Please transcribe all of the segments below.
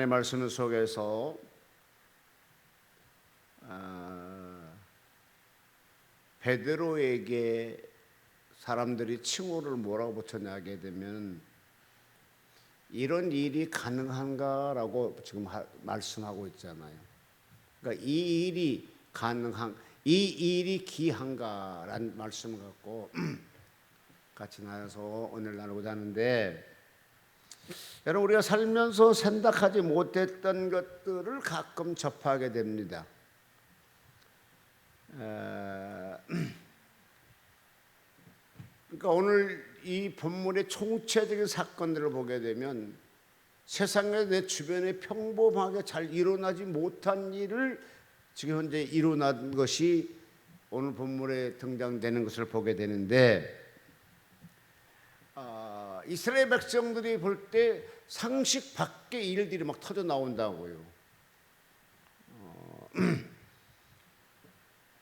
말씀 속에서 베드로에게 사람들이 칭호를 뭐라고 붙였냐 하게 되면 이런 일이 가능한가라고 지금 말씀하고 있잖아요. 그러니까 이 일이 기한가라는 말씀을 갖고 같이 나눠서 오늘 나누고자 하는데, 여러분 우리가 살면서 생각하지 못했던 것들을 가끔 접하게 됩니다. 그러니까 오늘 이 본문의 총체적인 사건들을 보게 되면 세상에 내 주변에 평범하게 잘 일어나지 못한 일을 지금 현재 일어난 것이 오늘 본문에 등장되는 것을 보게 되는데, 이스라엘 백성들이 볼 때 상식 밖의 일들이 막 터져 나온다고요.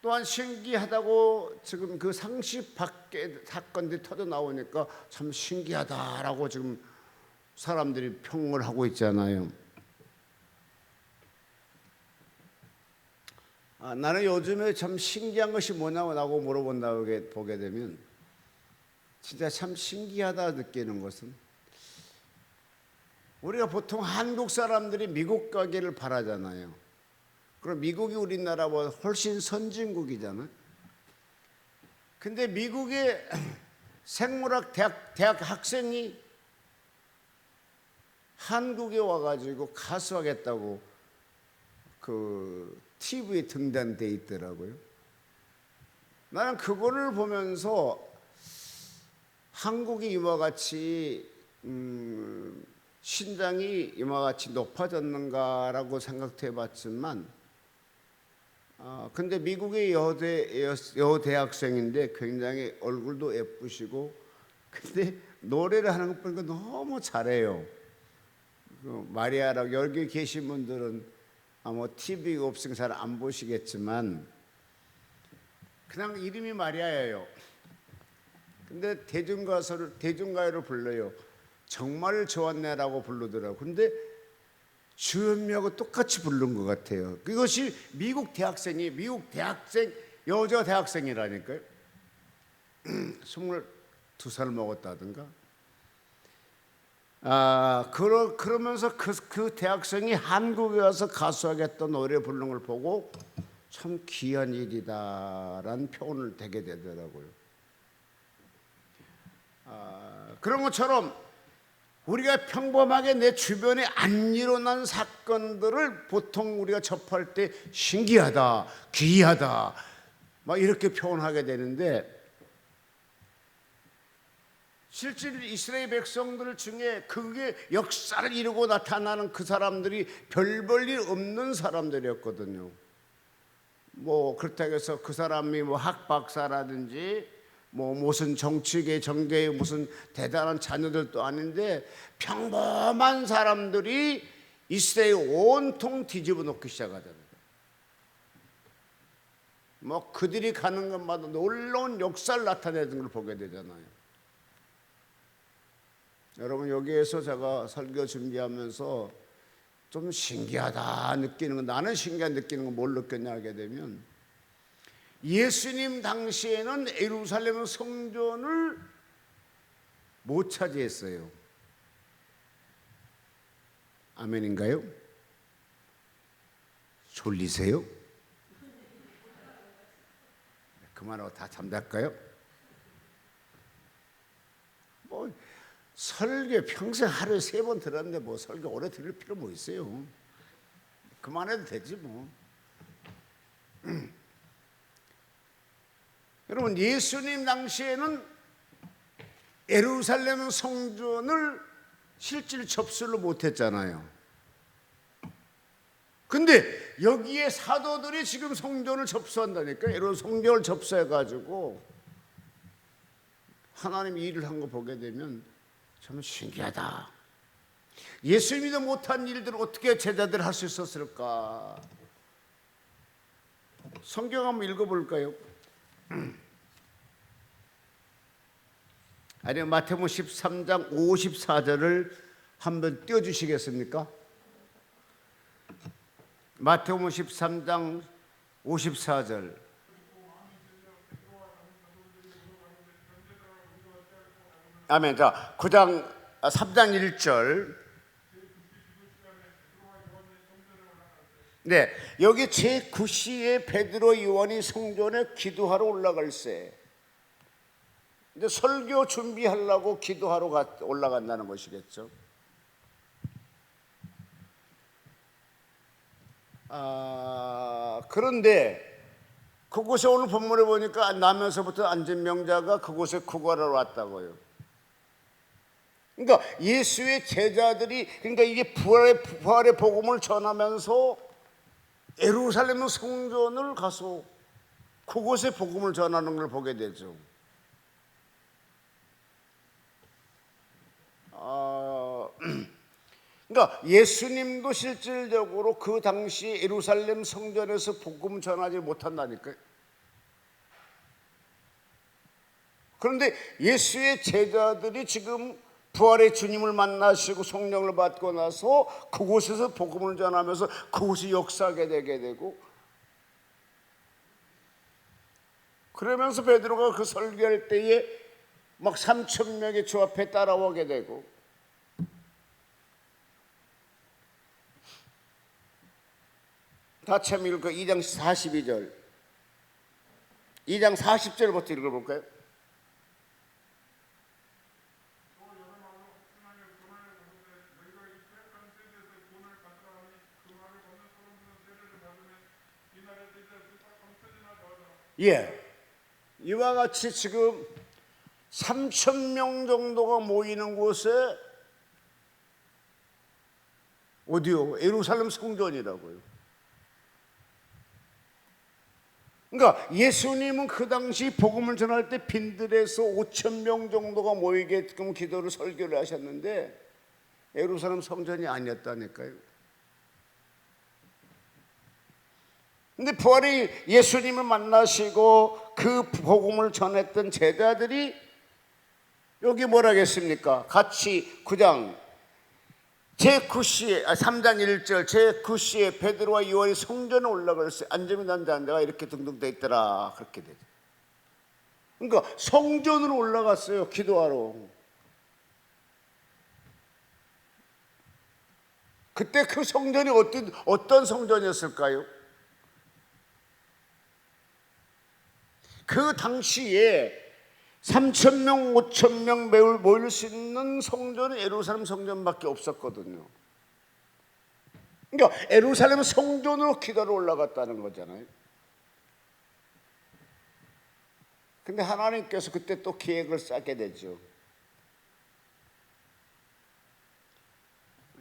또한 신기하다고 지금 그 상식 밖의 사건들이 터져 나오니까 참 신기하다라고 지금 사람들이 평을 하고 있잖아요. 나는 요즘에 참 신기한 것이 뭐냐고 물어본다고 보게 되면 진짜 참 신기하다 느끼는 것은, 우리가 보통 한국 사람들이 미국 가기를 바라잖아요. 그럼 미국이 우리나라보다 훨씬 선진국이잖아요. 근데 미국의 생물학 대학 학생이 한국에 와가지고 가수하겠다고 그 TV에 등단돼 있더라고요. 나는 그거를 보면서 한국이 이와 같이 신장이 이와 같이 높아졌는가라고 생각해 봤지만, 근데 미국의 여대학생인데 굉장히 얼굴도 예쁘시고, 근데 노래를 하는 거 보니까 너무 잘해요. 마리아라고, 여기 계신 분들은 뭐 TV가 없으니까 잘 안 보시겠지만 그냥 이름이 마리아예요. 근데 대중가요를 불러요. 정말 좋았네라고 부르더라고요. 근데 주현미하고 똑같이 부른 것 같아요. 그것이 미국 대학생 여자 대학생이라니까요. 22살 먹었다든가. 그러면서 그 대학생이 한국에 와서 가수하겠다는 노래 부르는 걸 보고 참 귀한 일이다라는 표현을 되게 되더라고요. 그런 것처럼 우리가 평범하게 내 주변에 안 일어난 사건들을 보통 우리가 접할 때 신기하다, 귀하다 막 이렇게 표현하게 되는데, 실제 이스라엘 백성들 중에 그게 역사를 이루고 나타나는 그 사람들이 별 볼 일 없는 사람들이었거든요. 뭐 그렇다고 해서 그 사람이 뭐 학박사라든지 뭐 무슨 정치계 정계의 무슨 대단한 자녀들도 아닌데, 평범한 사람들이 이스라엘 온통 뒤집어 놓기 시작하잖아요. 뭐 그들이 가는 것마다 놀라운 역사를 나타내는 걸 보게 되잖아요. 여러분 여기에서 제가 설교 준비하면서 좀 신기하다 느끼는 거, 나는 신기하다 느끼는 거 뭘 느꼈냐 하게 되면, 예수님 당시에는 예루살렘 성전을 못 차지했어요. 아멘인가요? 졸리세요? 그만하고 다 잠잘까요? 뭐 설교 평생 하루에 3번 들었는데 뭐 설교 오래 들을 필요 뭐 있어요? 그만해도 되지 뭐. 여러분 예수님 당시에는 예루살렘 성전을 실질 접수를 못했잖아요. 근데 여기에 사도들이 지금 성전을 접수한다니까. 성전을 접수해가지고 하나님이 일을 한 거 보게 되면 참 신기하다. 예수님도 못한 일들을 어떻게 제자들 할 수 있었을까? 성경 한번 읽어볼까요? 아니면 마태복음 13장 54절을 한번 띄워주시겠습니까? 마태복음 13장 54절. 아멘. 자, 3장 1절. 네, 여기 제9시에 베드로 요한이 성전에 기도하러 올라갈세. 이제 설교 준비하려고 기도하러 올라간다는 것이겠죠. 그런데 그곳에 오늘 본문에 보니까 나면서부터 안진병자가 그곳에 구걸하러 왔다고요. 그러니까 예수의 제자들이, 그러니까 이게 부활의 복음을 전하면서 예루살렘 성전을 가서 그곳에 복음을 전하는 걸 보게 되죠. 그러니까 예수님도 실질적으로 그 당시 예루살렘 성전에서 복음 전하지 못한다니까요. 그런데 예수의 제자들이 지금 부활의 주님을 만나시고 성령을 받고 나서 그곳에서 복음을 전하면서 그곳이 역사하게 되게 되고, 그러면서 베드로가 그 설교할 때에 막 3,000명이 주 앞에 따라오게 되고, 같이 한번 읽을까요? 2장 42절, 2장 40절부터 읽어볼까요? 예, 이와 같이 지금 3,000명 정도가 모이는 곳에, 어디요? 예루살렘 성전이라고요. 그러니까 예수님은 그 당시 복음을 전할 때 빈들에서 5,000명 정도가 모이게끔 기도를 설교를 하셨는데 예루살렘 성전이 아니었다니까요. 근데 부활이 예수님을 만나시고 그 복음을 전했던 제자들이 여기 뭐라 하겠습니까? 같이 9장 제9시에 3장 1절 제9시에 베드로와 요한이 성전에 올라갔을 때 안점이 난 자가 이렇게 등등 돼 있더라. 그렇게 되죠. 그러니까 성전으로 올라갔어요. 기도하러. 그때 그 성전이 어떤 성전이었을까요? 그 당시에 3,000명, 5,000명 모일 수 있는 성전은 예루살렘 성전밖에 없었거든요. 그러니까 예루살렘 성전으로 기도로 올라갔다는 거잖아요. 근데 하나님께서 그때 또 계획을 짜게 되죠.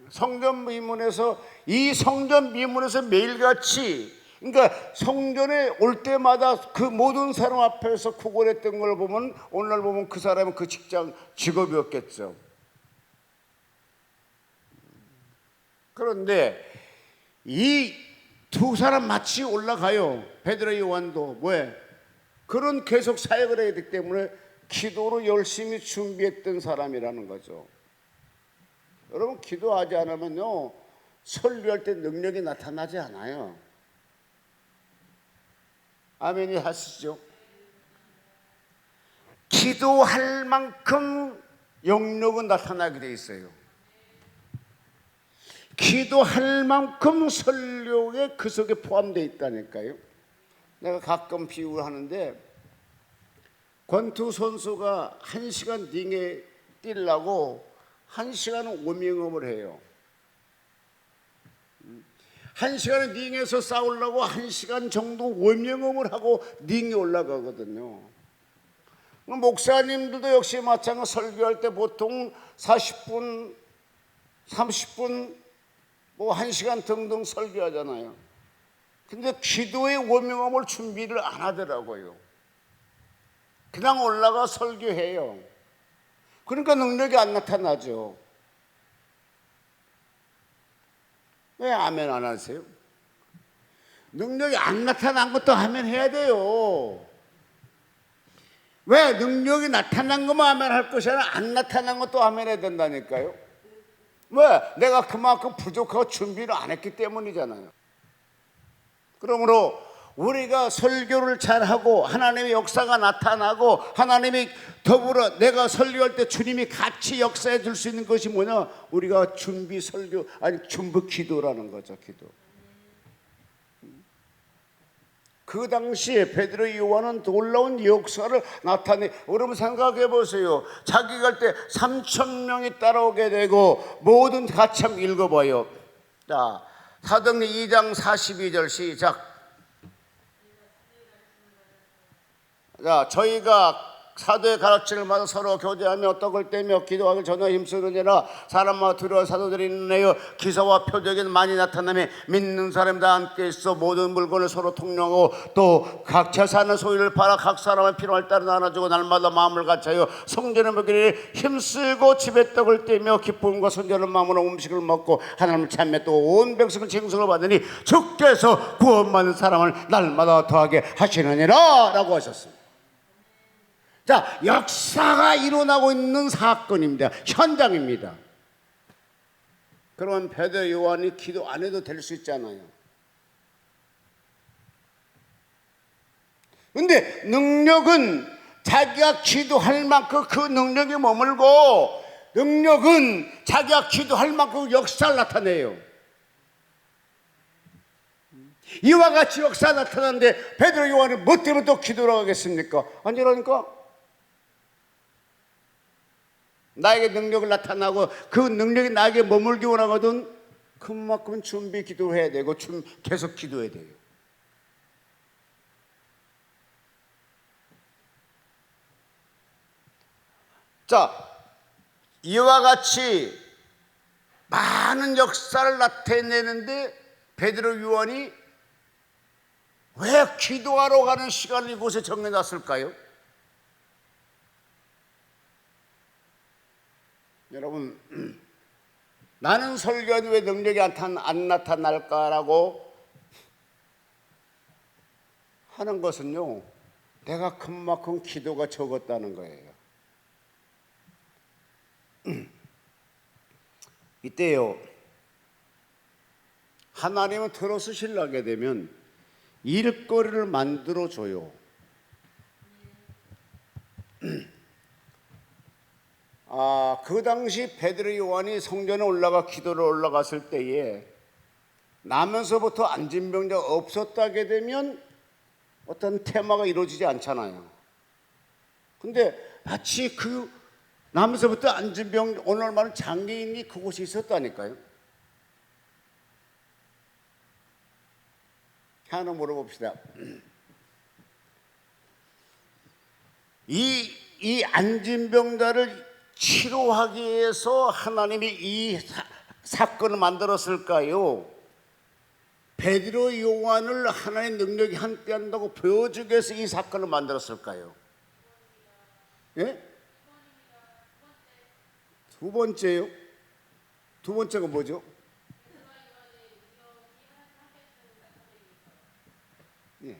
성전 미문에서, 이 성전 미문에서 매일같이, 그러니까 성전에 올 때마다 그 모든 사람 앞에서 구걸했던 걸 보면, 오늘날 보면 그 사람은 그 직업이었겠죠. 그런데 이 두 사람 마치 올라가요. 베드로 요한도 뭐해? 그런 계속 사역을 해야 되기 때문에 기도로 열심히 준비했던 사람이라는 거죠. 여러분, 기도하지 않으면요 설교할 때 능력이 나타나지 않아요. 아멘이 하시죠? 기도할 만큼 영역은 나타나게 돼 있어요. 기도할 만큼 설교에 그 속에 포함되어 있다니까요. 내가 가끔 비유를 하는데, 권투 선수가 1시간 링에 뛰려고 1시간은 워밍업을 해요. 1시간에 링에서 싸우려고 1시간 정도 워밍업을 하고 링에 올라가거든요. 목사님들도 역시 마찬가지로 설교할 때 보통 40분, 30분, 뭐 1시간 등등 설교하잖아요. 근데 기도의 워밍업을 준비를 안 하더라고요. 그냥 올라가 설교해요. 그러니까 능력이 안 나타나죠. 왜 아멘 안 하세요? 능력이 안 나타난 것도 아멘 해야 돼요. 왜? 능력이 나타난 것만 아멘 할 것이 아니라 안 나타난 것도 아멘 해야 된다니까요. 왜? 내가 그만큼 부족하고 준비를 안 했기 때문이잖아요. 그러므로 우리가 설교를 잘하고 하나님의 역사가 나타나고 하나님이 더불어 내가 설교할 때 주님이 같이 역사해 줄 수 있는 것이 뭐냐? 우리가 준비 설교 아니 준비 기도라는 거죠. 기도. 그 당시에 베드로 요한은 놀라운 역사를 나타내. 여러분 생각해 보세요. 자기가 갈 때 3,000명이 따라오게 되고 모든 같이 한번 읽어봐요. 자, 사도행전 2장 42절 시작. 자, 저희가 사도의 가르침을 받아 서로 교제하며 떡을 떼며 기도하기 전에 힘쓰느니라. 사람마다 두려워 사도들이 있네요. 기사와 표적이 많이 나타나며 믿는 사람들 함께 있어 모든 물건을 서로 통용하고 또 각자 사는 소유를 팔아 각 사람의 필요할 따라 나눠주고 날마다 마음을 같이하여 성전에 먹기를 힘쓰고 집에 떡을 떼며 기쁨과 선전한 마음으로 음식을 먹고 하나님을 찬며 또 온 백성은 징수를 받으니 주께서 구원받는 사람을 날마다 더하게 하시느니라 라고 하셨습니다. 자, 역사가 일어나고 있는 사건입니다. 현장입니다. 그러면 베드로 요한이 기도 안 해도 될 수 있잖아요. 근데 능력은 자기가 기도할 만큼 그 능력이 머물고 능력은 자기가 기도할 만큼 역사를 나타내요. 이와 같이 역사 나타나는데 베드로 요한이 뭐 때문에 또 기도를 하겠습니까? 아니라니까. 나에게 능력을 나타나고 그 능력이 나에게 머물기 원하거든 그만큼 준비 기도해야 되고 계속 기도해야 돼요. 자, 이와 같이 많은 역사를 나타내는데 베드로 요한이 왜 기도하러 가는 시간을 이곳에 정해놨을까요? 여러분, 나는 설교하는데 왜 능력이 안 나타날까라고 하는 것은요, 내가 그만큼 기도가 적었다는 거예요. 이때요, 하나님은 들어쓰시려게 되면 일거리를 만들어줘요. 그 당시 베드로 요한이 성전에 기도를 올라갔을 때에 나면서부터 안진병자가 없었다게 되면 어떤 테마가 이루어지지 않잖아요. 근데 마치 그 나면서부터 안진병 오늘 말은 장애인이 그곳에 있었다니까요. 하나 물어봅시다. 이 안진병자를 치료하기 위해서 하나님이 이 사건을 만들었을까요? 베드로 요한을 하나님의 능력이 함께한다고 보여주기 위해서 이 사건을 만들었을까요? 예? 두 번째요? 두 번째가 뭐죠? 예.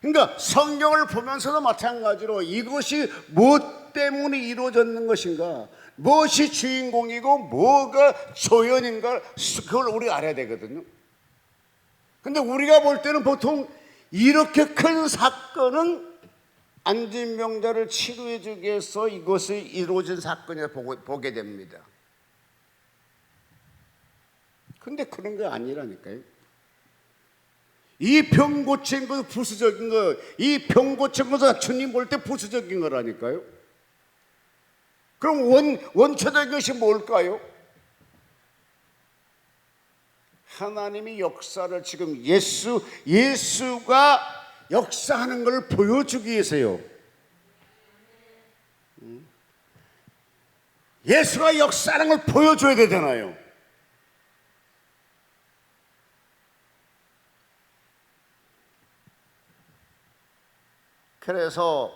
그러니까 성경을 보면서도 마찬가지로 이것이 무엇 때문에 이루어졌는 것인가, 무엇이 주인공이고 뭐가 조연인가, 그걸 우리가 알아야 되거든요. 근데 우리가 볼 때는 보통 이렇게 큰 사건은 안진병자를 치료해 주기 위해서 이것이 이루어진 사건이라고 보게 됩니다. 근데 그런 게 아니라니까요. 이 병 고친 것은 부수적인 거, 이 병 고친 것은 주님 볼 때 부수적인 거라니까요. 그럼 원초적인 것이 뭘까요? 하나님이 역사를 지금 예수가 역사하는 걸 보여주기 위해서요. 예수가 역사하는 걸 보여줘야 되잖아요. 그래서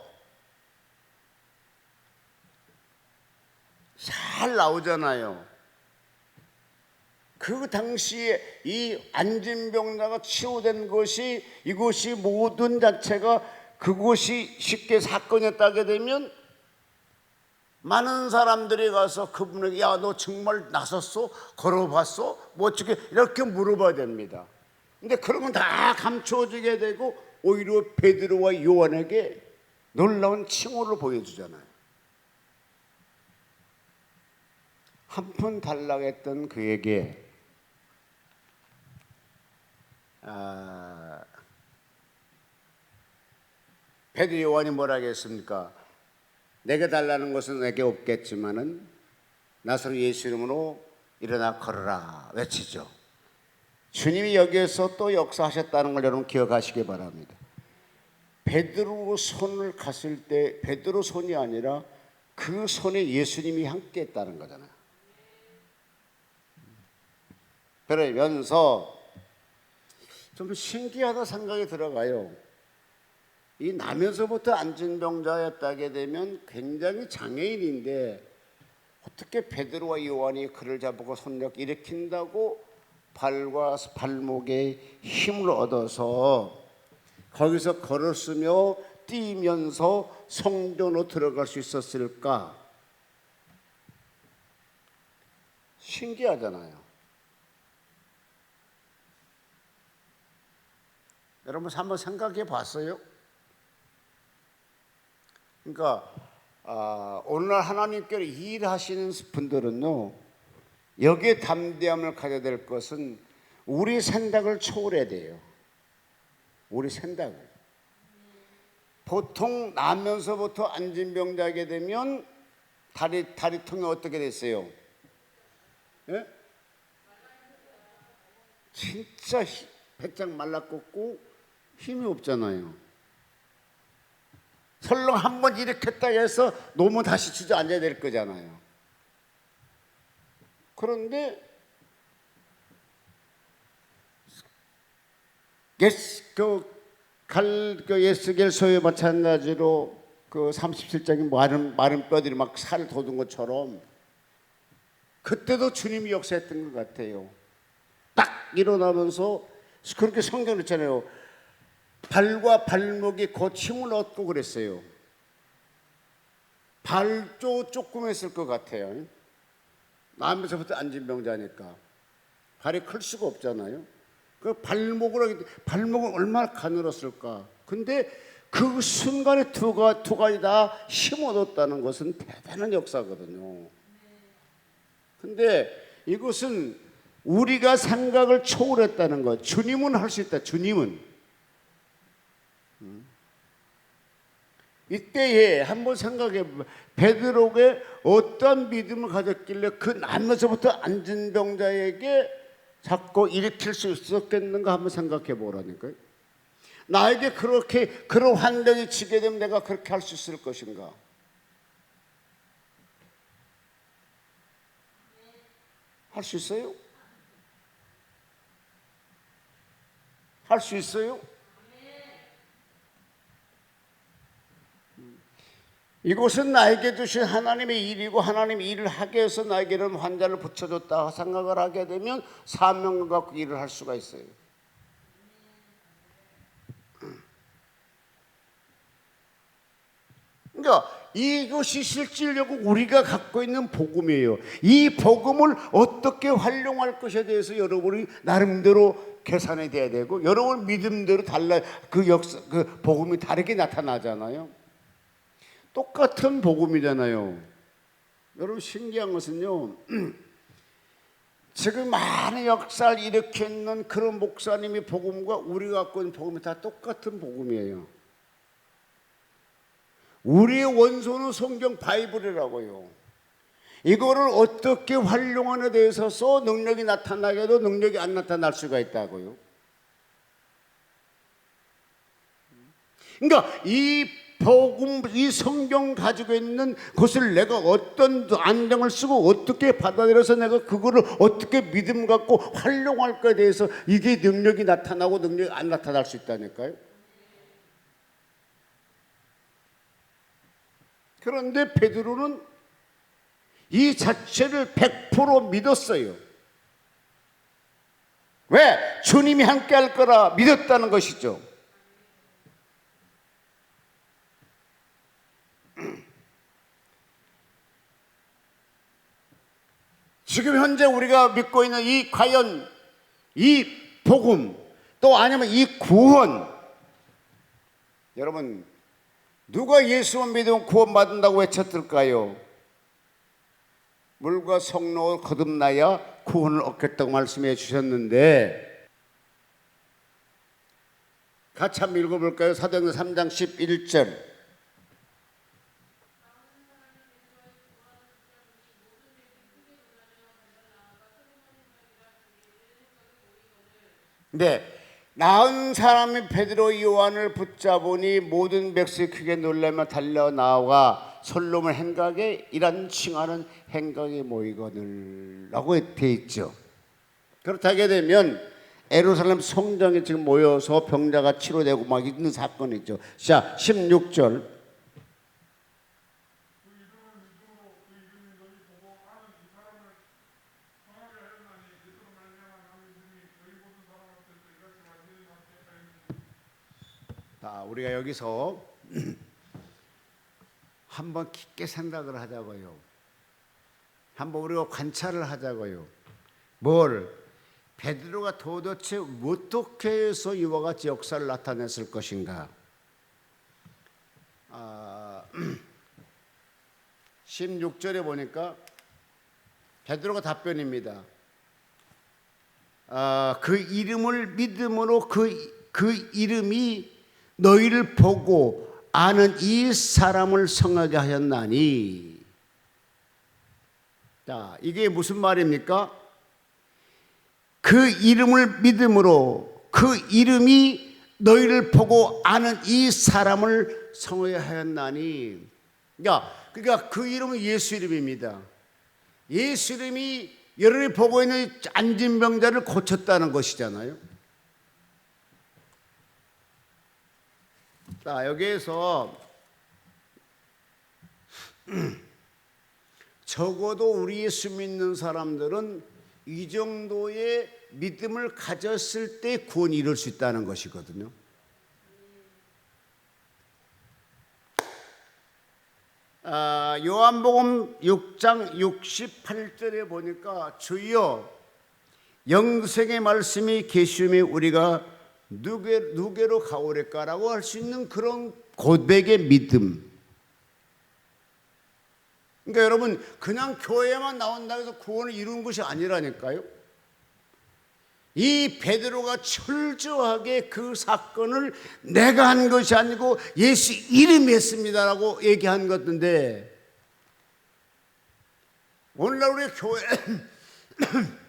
잘 나오잖아요. 그 당시에 이 안진병자가 치유된 것이, 이것이 모든 자체가 그것이 쉽게 사건이었다게 되면 많은 사람들이 가서 그분에게 야, 너 정말 나섰어? 걸어봤어? 뭐 어떻게 이렇게 물어봐야 됩니다. 근데 그런 건 다 감추어지게 되고 오히려 베드로와 요한에게 놀라운 칭호를 보여주잖아요. 한 푼 달라고 했던 그에게 베드로 요한이 뭐라 하겠습니까? 내게 달라는 것은 내게 없겠지만은 나사로 예수 이름으로 일어나 걸어라 외치죠. 주님이 여기에서 또 역사하셨다는 걸 여러분 기억하시기 바랍니다. 베드로 손을 갔을 때 베드로 손이 아니라 그 손에 예수님이 함께 했다는 거잖아요. 그러면서 좀 신기하다 생각이 들어가요. 이 나면서부터 안진병자였다게 되면 굉장히 장애인인데 어떻게 베드로와 요한이 그를 잡고 손력 일으킨다고 발과 발목에 힘을 얻어서 거기서 걸었으며 뛰면서 성전으로 들어갈 수 있었을까? 신기하잖아요. 여러분 한번 생각해 봤어요? 그러니까 오늘날 하나님께로 일하시는 분들은요, 여기에 담대함을 가져야 될 것은 우리 생각을 초월해야 돼요. 우리 생각을. 보통 나면서부터 안진병자게 되면 다리통이 어떻게 됐어요? 예? 진짜 배짱 말라붙고 힘이 없잖아요. 설렁 한번 일으켰다 해서 놓으면 다시 주저앉아야 될 거잖아요. 그런데 예스겔서에 마찬가지로 그 37장의 마른 뼈들이 막 살 돋은 것처럼 그때도 주님이 역사했던 것 같아요. 딱 일어나면서 그렇게 성경을 했잖아요. 발과 발목이 곧 힘을 얻고 그랬어요. 발도 조금 했을 것 같아요. 나면서부터 안진병자니까 발이 클 수가 없잖아요. 그 발목은 얼마나 가늘었을까. 근데 그 순간에 두 가지 다 힘 얻었다는 것은 대단한 역사거든요. 근데 이것은 우리가 생각을 초월했다는 것. 주님은 할 수 있다. 주님은. 이때에 한번 생각해 보면 베드로에게 어떤 믿음을 가졌길래 그 나면서부터 안진병자에게 자꾸 일으킬 수 있었겠는가 한번 생각해 보라니까요. 나에게 그렇게 그런 환경이 치게 되면 내가 그렇게 할 수 있을 것인가? 할 수 있어요? 할 수 있어요? 이곳은 나에게 주신 하나님의 일이고 하나님이 일을 하게 해서 나에게 이런 환자를 붙여줬다 생각을 하게 되면 사명을 갖고 일을 할 수가 있어요. 그러니까 이것이 실질적으로 우리가 갖고 있는 복음이에요. 이 복음을 어떻게 활용할 것에 대해서 여러분이 나름대로 계산이 돼야 되고 여러분 믿음대로 그 복음이 다르게 나타나잖아요. 똑같은 복음이잖아요. 여러분 신기한 것은요, 지금 많은 역사를 일으켰는 그런 목사님의 복음과 우리가 갖고 있는 복음이 다 똑같은 복음이에요. 우리의 원소는 성경 바이블이라고요. 이거를 어떻게 활용하는 데 있어서 능력이 나타나게도 능력이 안 나타날 수가 있다고요. 그러니까 이 복음, 이 성경 가지고 있는 것을 내가 어떤 안경을 쓰고 어떻게 받아들여서 내가 그거를 어떻게 믿음 갖고 활용할 것에 대해서 이게 능력이 나타나고 능력이 안 나타날 수 있다니까요. 그런데 베드로는 이 자체를 100% 믿었어요. 왜? 주님이 함께 할 거라 믿었다는 것이죠. 지금 현재 우리가 믿고 있는 이 과연 이 복음 또 아니면 이 구원, 여러분 누가 예수만 믿으면 구원받는다고 외쳤을까요? 물과 성령을 거듭나야 구원을 얻겠다고 말씀해 주셨는데, 같이 한번 읽어볼까요? 사도행전 3장 11절. 네, 나은 사람이 베드로 요한을 붙잡으니 모든 백성이 크게 놀라며 달려 나와 솔로몬 행각에 이란 칭하는 행각에 모이거늘 라고 되어 있죠. 그렇다게 되면 예루살렘 성전에 지금 모여서 병자가 치료되고 막 있는 사건이죠. 자, 16절. 자, 우리가 여기서 한번 깊게 생각을 하자고요. 한번 우리가 관찰을 하자고요. 뭘? 베드로가 도대체 어떻게 해서 이와 같이 역사를 나타냈을 것인가? 16절에 보니까 베드로가 답변입니다. 그 이름을 믿음으로 그 이름이 너희를 보고 아는 이 사람을 성하게 하였나니. 자, 이게 무슨 말입니까? 그 이름을 믿음으로 그 이름이 너희를 보고 아는 이 사람을 성하게 하였나니. 그러니까 그 이름은 예수 이름입니다. 예수 이름이 여러분이 보고 있는 안진병자를 고쳤다는 것이잖아요. 자, 여기에서 적어도 우리 예수 믿는 사람들은 이 정도의 믿음을 가졌을 때 구원이 이룰 수 있다는 것이거든요. 요한복음 6장 68절에 보니까 주여 영생의 말씀이 계시음에 우리가 누게로 가오랬까라고 할 수 있는 그런 고백의 믿음. 그러니까 여러분 그냥 교회만 나온다고 해서 구원을 이루는 것이 아니라니까요. 이 베드로가 철저하게 그 사건을 내가 한 것이 아니고 예수 이름이 했습니다라고 얘기한 것인데, 오늘날 우리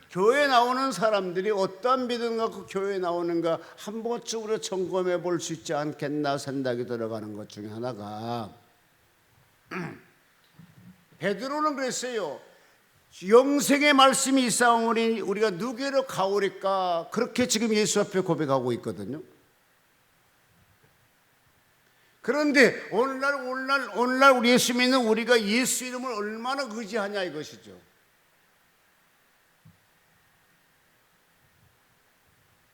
교회 나오는 사람들이 어떠한 믿음 갖고 교회 나오는가 한 번쯤 우리가 점검해 볼 수 있지 않겠나 생각이 들어가는 것 중에 하나가, 베드로는 그랬어요. 영생의 말씀이 있사오니 우리가 누게로 가오리까, 그렇게 지금 예수 앞에 고백하고 있거든요. 그런데 오늘날 우리 예수 믿는 우리가 예수 이름을 얼마나 의지하냐 이것이죠.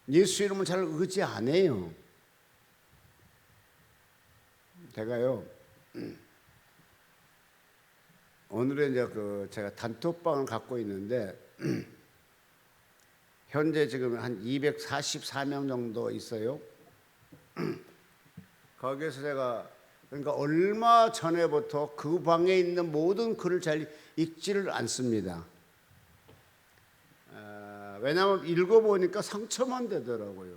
예수 이름을 잘 의지 안 해요. 제가요, 오늘은 이제 제가 단톡방을 갖고 있는데 현재 지금 한 244명 정도 있어요. 거기에서 제가 그러니까 얼마 전에부터 그 방에 있는 모든 글을 잘 읽지를 않습니다. 왜냐하면 읽어보니까 상처만 되더라고요.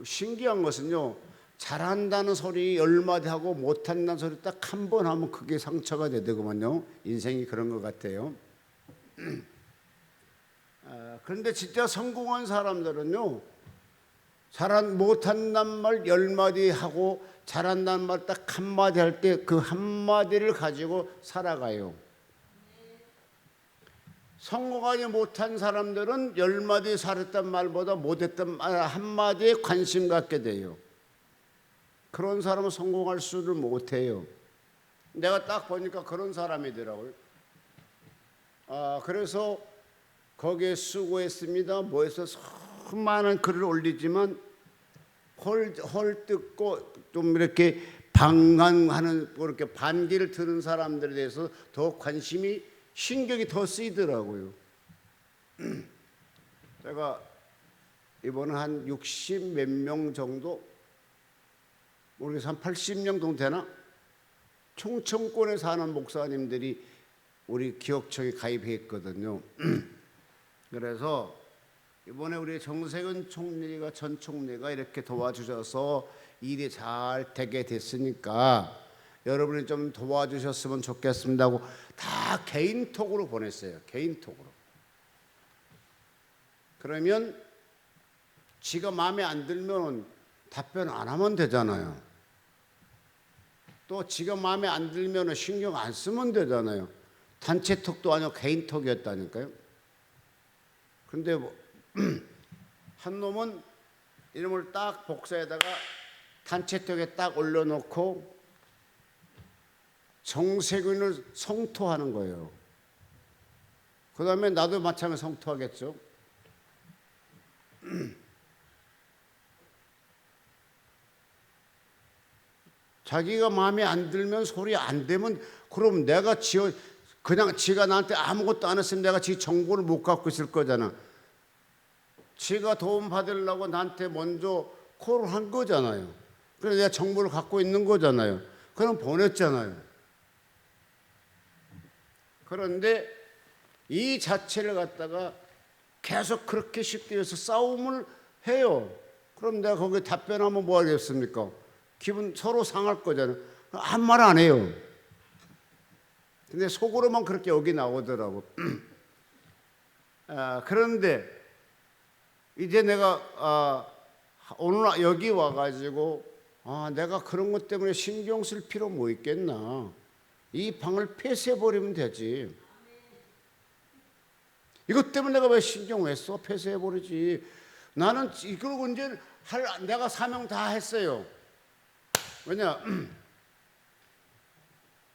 신기한 것은요, 잘한다는 소리 10마디 하고 못한다는 소리 딱 한 번 하면 그게 상처가 되더구만요. 인생이 그런 것 같아요. 그런데 진짜 성공한 사람들은요, 못한다는 말 10마디 하고 잘한다는 말 딱 한마디 할 때 그 한마디를 가지고 살아가요. 성공하지 못한 사람들은 10마디 잘했단 말보다 못했단 말 한마디에 관심 갖게 돼요. 그런 사람은 성공할 수를 못해요. 내가 딱 보니까 그런 사람이더라고요. 그래서 거기에 수고했습니다. 뭐해서 수많은 글을 올리지만 헐뜯고 좀 이렇게 방황하는 그렇게 반기를 드는 사람들에 대해서 더 관심이 신경이 더 쓰이더라고요. 제가 이번에 한 60 몇 명 정도, 모르겠어요, 한 80명 정도 되나? 충청권에 사는 목사님들이 우리 기억청에 가입했거든요. 그래서 이번에 우리 정세균 총리가, 전 총리가 이렇게 도와주셔서 일이 잘 되게 됐으니까 여러분이 좀 도와주셨으면 좋겠습니다 하고 다 개인톡으로 보냈어요. 개인톡으로. 그러면 지가 마음에 안 들면 답변 안 하면 되잖아요. 또 지가 마음에 안 들면 신경 안 쓰면 되잖아요. 단체톡도 아니고 개인톡이었다니까요. 근데 뭐 한 놈은 이름을 딱 복사에다가 단체톡에 딱 올려놓고 정세균을 성토하는 거예요. 그 다음에 나도 마찬가지로 성토하겠죠. 자기가 마음에 안 들면, 소리 안 되면, 그럼 내가 그냥 지가 나한테 아무것도 안 했으면 내가 지 정보를 못 갖고 있을 거잖아. 지가 도움 받으려고 나한테 먼저 콜을 한 거잖아요. 그래서 내가 정보를 갖고 있는 거잖아요. 그럼 보냈잖아요. 그런데 이 자체를 갖다가 계속 그렇게 쉽게 해서 싸움을 해요. 그럼 내가 거기에 답변하면 뭐 하겠습니까? 기분 서로 상할 거잖아요. 아무 말 안 해요. 근데 속으로만 그렇게 여기 나오더라고. 그런데 이제 내가 오늘 여기 와가지고 내가 그런 것 때문에 신경 쓸 필요 뭐 있겠나. 이 방을 폐쇄해버리면 되지. 이것 때문에 내가 왜 신경 왜 써? 폐쇄해버리지. 나는 그러고 이제 내가 사명 다 했어요. 왜냐?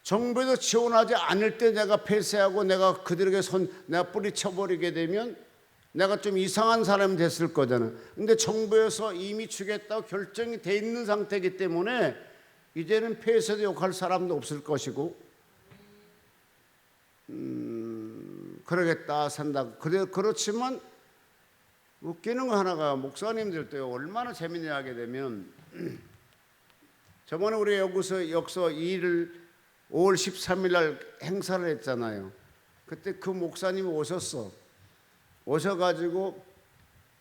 정부에서 지원하지 않을 때 내가 폐쇄하고 내가 그들에게 내가 뿌리쳐버리게 되면 내가 좀 이상한 사람이 됐을 거잖아. 근데 정부에서 이미 주겠다고 결정이 돼 있는 상태이기 때문에 이제는 폐쇄도 욕할 사람도 없을 것이고, 그러겠다 산다. 그렇지만 웃기는 거 하나가, 목사님들도 얼마나 재미있게 하게 되면 저번에 우리 여기서 2일 5월 13일 날 행사를 했잖아요. 그때 그 목사님이 오셔가지고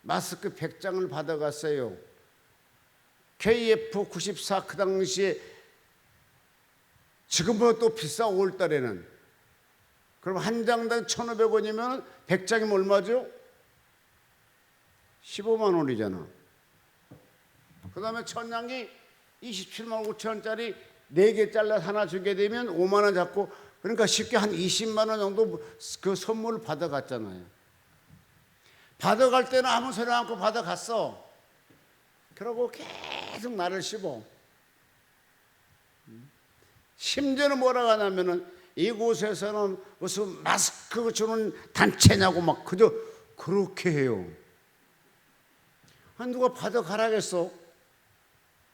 마스크 100장을 받아갔어요. KF94 그 당시에, 지금보다 또 비싸. 5월 달에는. 그럼 한 장당 1,500원이면 100장이면 얼마죠? 15만 원이잖아. 그 다음에 천냥이 27만 5천 원짜리 4개 잘라서 하나 주게 되면 5만 원 잡고, 그러니까 쉽게 한 20만 원 정도 그 선물을 받아갔잖아요. 받아갈 때는 아무 소리 않고 받아갔어. 그러고 계속 나를 씹어. 심지어는 뭐라고 하냐면은 이곳에서는 무슨 마스크 주는 단체냐고 막 그저 그렇게 해요. 누가 받아가라겠어?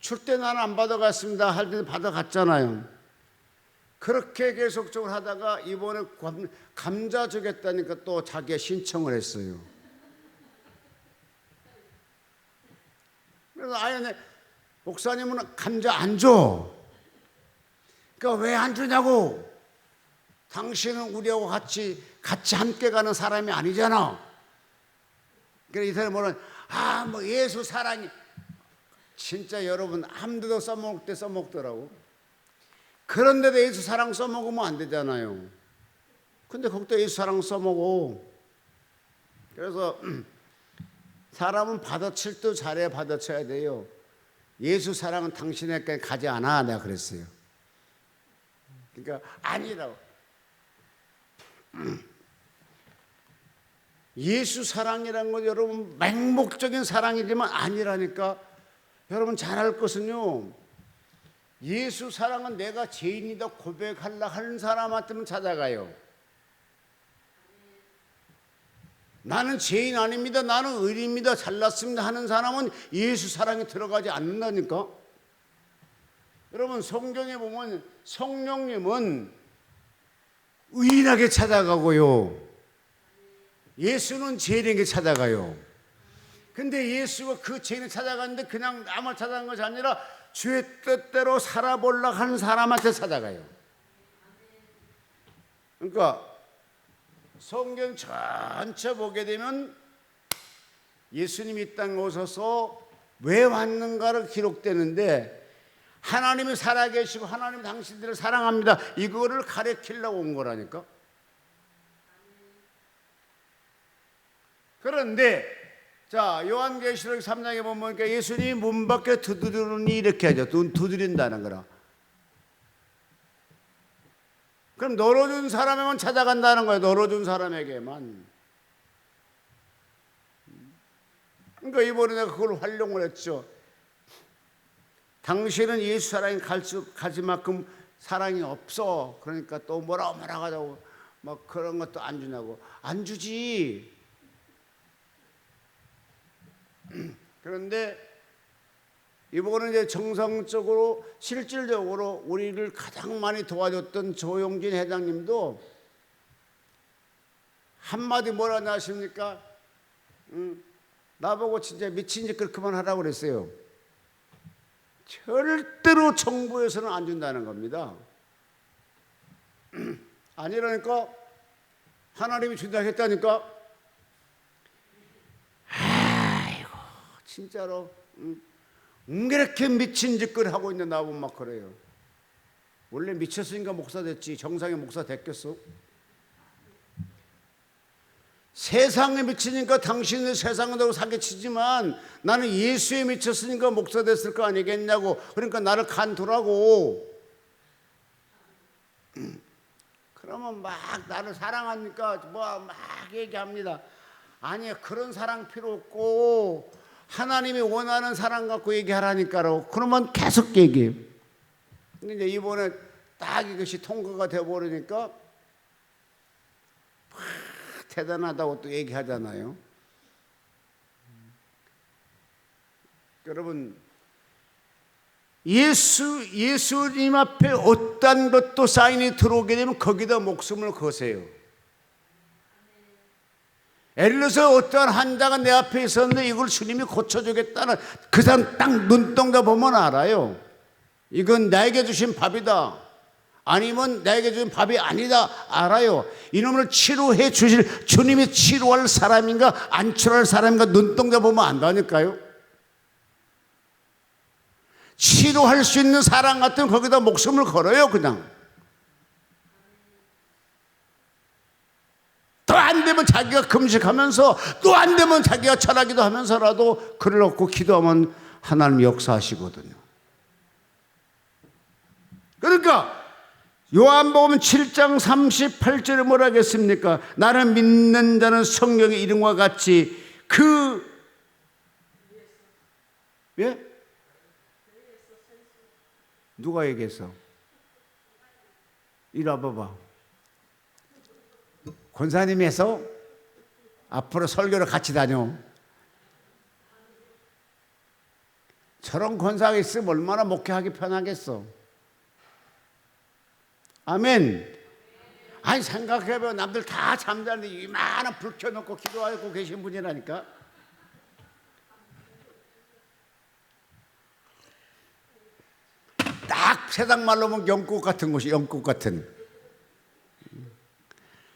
줄 때 나는 안 받아갔습니다 할 때는 받아갔잖아요. 그렇게 계속적으로 하다가 이번에 감자 주겠다니까 또 자기가 신청을 했어요. 그래서 아예 목사님은 감자 안 줘. 그러니까 왜 안 주냐고. 당신은 우리하고 같이 함께 가는 사람이 아니잖아. 그래서 이 사람이 뭐 예수 사랑이, 진짜 여러분 함대도 써먹을 때 써먹더라고. 그런데도 예수 사랑 써먹으면 안 되잖아요. 근데 거기다 예수 사랑 써먹어. 그래서 사람은 받아칠 때 잘해야 받아쳐야 돼요. 예수 사랑은 당신에게 가지 않아. 내가 그랬어요. 그러니까 아니라고. 예수 사랑이라는 건 여러분 맹목적인 사랑이지만 아니라니까. 여러분 잘 알 것은요, 예수 사랑은 내가 죄인이다 고백하려 하는 사람한테만 찾아가요. 나는 죄인 아닙니다, 나는 의리입니다, 잘났습니다 하는 사람은 예수 사랑이 들어가지 않는다니까. 여러분 성경에 보면 성령님은 의인에게 찾아가고요. 예수는 죄인에게 찾아가요. 근데 예수가 그 죄인을 찾아갔는데 그냥 아무 찾아간 것이 아니라 주의 뜻대로 살아보려고 하는 사람한테 찾아가요. 그러니까 성경 전체 보게 되면 예수님이 이 땅에 오셔서 왜 왔는가를 기록되는데 하나님이 살아계시고 하나님이 당신들을 사랑합니다. 이거를 가르치려고 온 거라니까. 그런데 자 요한계시록 3장에 보면 예수님이 문 밖에 두드리니 이렇게 하죠. 두드린다는 거라. 그럼 널어준 사람에만 찾아간다는 거예요. 널어준 사람에게만. 그러니까 이번에 내가 그걸 활용을 했죠. 당신은 예수 사랑이 가질 만큼 사랑이 없어. 그러니까 또 뭐라고 하자고 막 그런 것도 안 주냐고. 안 주지. 그런데 이번에 이제 정상적으로 실질적으로 우리를 가장 많이 도와줬던 조용진 회장님도 한마디 뭐라 하십니까? 나보고 진짜 미친 짓 그만하라고 그랬어요. 절대로 정부에서는 안 준다는 겁니다. 아니라니까 하나님이 준다 했다니까. 아이고 진짜로 이렇게 미친 짓을 하고 있는 나보고 막 그래요. 원래 미쳤으니까 목사 됐지 정상의 목사 됐겠어? 세상에 미치니까 당신은 세상으로 사기치지만 나는 예수에 미쳤으니까 목사 됐을 거 아니겠냐고. 그러니까 나를 간두라고. 그러면 막 나를 사랑하니까 뭐 막 얘기합니다. 아니 그런 사랑 필요 없고 하나님이 원하는 사랑 갖고 얘기하라니까요. 그러면 계속 얘기해요. 근데 이제 이번에 딱 이것이 통과가 되어버리니까 대단하다고 또 얘기하잖아요. 여러분 예수님 앞에 어떤 것도 사인이 들어오게 되면 거기다 목숨을 거세요. 예를 들어서 어떠한 환자가 내 앞에 있었는데 이걸 주님이 고쳐주겠다는 그 사람 딱 눈동자 보면 알아요. 이건 나에게 주신 밥이다. 아니면 나에게 주신 밥이 아니다. 알아요. 이놈을 치료해 주실 주님이 치료할 사람인가 안 치료할 사람인가 눈동자 보면 안다니까요. 치료할 수 있는 사람 같으면 거기다 목숨을 걸어요. 그냥 또 안 되면 자기가 금식하면서 또 안 되면 자기가 철학기도 하면서라도 글을 얻고 기도하면 하나님 역사하시거든요. 그러니까 요한복음 7장 38절에 뭐라 하겠습니까? 나를 믿는 자는 성경의 이름과 같이 예? 누가 얘기했어? 이리 와봐봐. 권사님이 해서 앞으로 설교를 같이 다녀. 저런 권사가 있으면 얼마나 목회하기 편하겠어. 아멘. 아니 생각해보면 남들 다 잠자는데 이만한 불 켜놓고 기도하고 계신 분이라니까. 딱 세상 말로 보면 영국 같은 곳이 영국 같은.